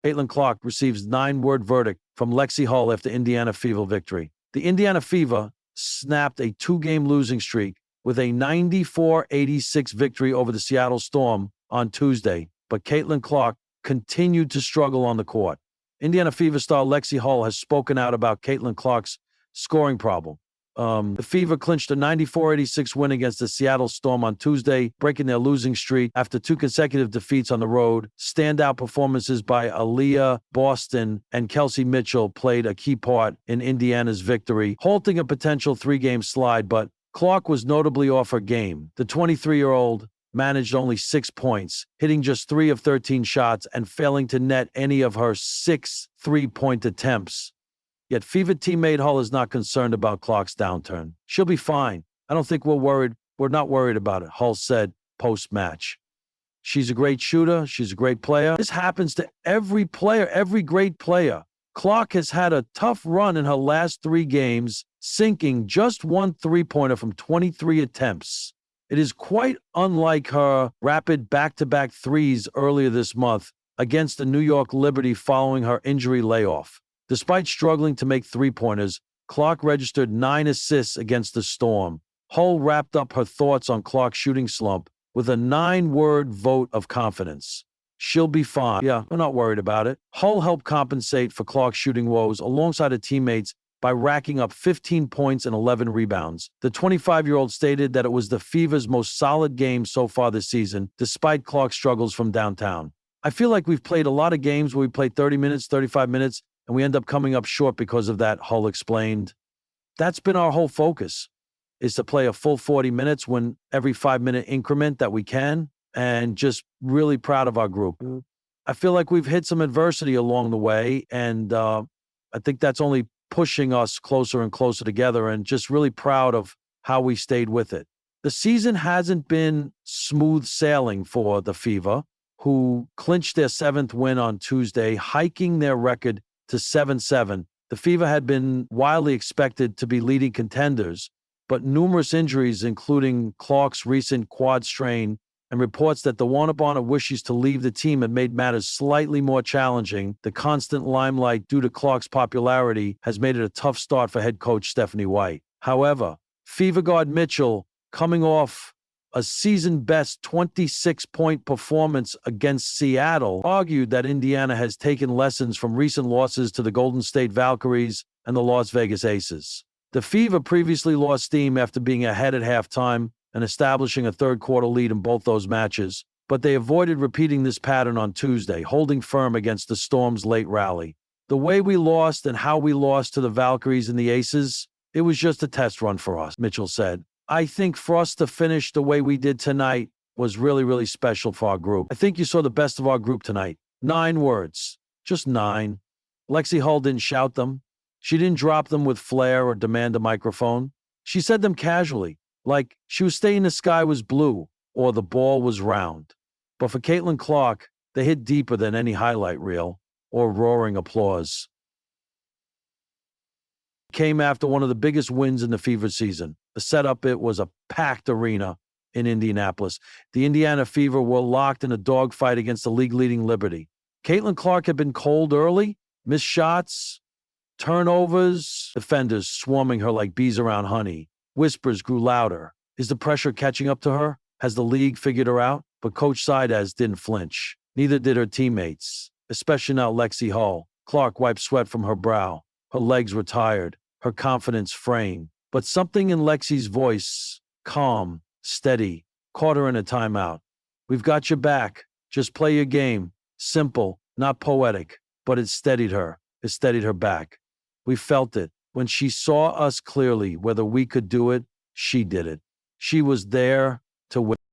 Caitlin Clark receives 9-word verdict from Lexie Hull after Indiana Fever victory. The Indiana Fever snapped a 2-game losing streak with a 94-86 victory over the Seattle Storm on Tuesday, but Caitlin Clark continued to struggle on the court. Indiana Fever star Lexie Hull has spoken out about Caitlin Clark's scoring problem. The Fever clinched a 94-86 win against the Seattle Storm on Tuesday, breaking their losing streak after 2 consecutive defeats on the road. Standout performances by Aaliyah Boston and Kelsey Mitchell played a key part in Indiana's victory, halting a potential 3-game slide, but Clark was notably off her game. The 23-year-old managed only 6 points, hitting just 3 of 13 shots and failing to net any of her 6 3-point attempts. Yet Fever teammate Hull is not concerned about Clark's downturn. She'll be fine. I don't think we're worried. We're not worried about it, Hull said post-match. She's a great shooter. She's a great player. This happens to every player, every great player. Clark has had a tough run in her last 3 games, sinking just 1 3-pointer from 23 attempts. It is quite unlike her rapid back-to-back threes earlier this month against the New York Liberty following her injury layoff. Despite struggling to make 3-pointers, Clark registered 9 assists against the Storm. Hull wrapped up her thoughts on Clark's shooting slump with a 9-word vote of confidence. She'll be fine. Yeah, we're not worried about it. Hull helped compensate for Clark's shooting woes alongside her teammates by racking up 15 points and 11 rebounds. The 25-year-old stated that it was the Fever's most solid game so far this season, despite Clark's struggles from downtown. I feel like we've played a lot of games where we played 30 minutes, 35 minutes, and we end up coming up short because of that, Hull explained. That's been our whole focus, is to play a full 40 minutes when every 5-minute increment that we can, and just really proud of our group. I feel like we've hit some adversity along the way, and I think that's only pushing us closer and closer together, and just really proud of how we stayed with it. The season hasn't been smooth sailing for the Fever, who clinched their 7th win on Tuesday, hiking their record to 7-7. The Fever had been widely expected to be leading contenders, but numerous injuries, including Clark's recent quad strain and reports that the Warner wishes to leave the team, had made matters slightly more challenging. The constant limelight due to Clark's popularity has made it a tough start for head coach Stephanie White. However, Fever guard Mitchell, coming off a season-best 26-point performance against Seattle, argued that Indiana has taken lessons from recent losses to the Golden State Valkyries and the Las Vegas Aces. The Fever previously lost steam after being ahead at halftime and establishing a third-quarter lead in both those matches, but they avoided repeating this pattern on Tuesday, holding firm against the Storm's late rally. The way we lost and how we lost to the Valkyries and the Aces, it was just a test run for us, Mitchell said. I think for us to finish the way we did tonight was really, really special for our group. I think you saw the best of our group tonight. 9 words. Just 9. Lexie Hull didn't shout them. She didn't drop them with flair or demand a microphone. She said them casually, like she was saying the sky was blue or the ball was round. But for Caitlin Clark, they hit deeper than any highlight reel or roaring applause. Came after one of the biggest wins in the Fever season. The setup, it was a packed arena in Indianapolis. The Indiana Fever were locked in a dogfight against the league-leading Liberty. Caitlin Clark had been cold early, missed shots, turnovers, defenders swarming her like bees around honey. Whispers grew louder. Is the pressure catching up to her? Has the league figured her out? But Coach Sidez didn't flinch. Neither did her teammates, especially not Lexie Hull. Clark wiped sweat from her brow. Her legs were tired, her confidence fraying. But something in Lexie's voice, calm, steady, caught her in a timeout. We've got your back. Just play your game. Simple, not poetic, but it steadied her. It steadied her back. We felt it. When she saw us clearly, whether we could do it, she did it. She was there to win.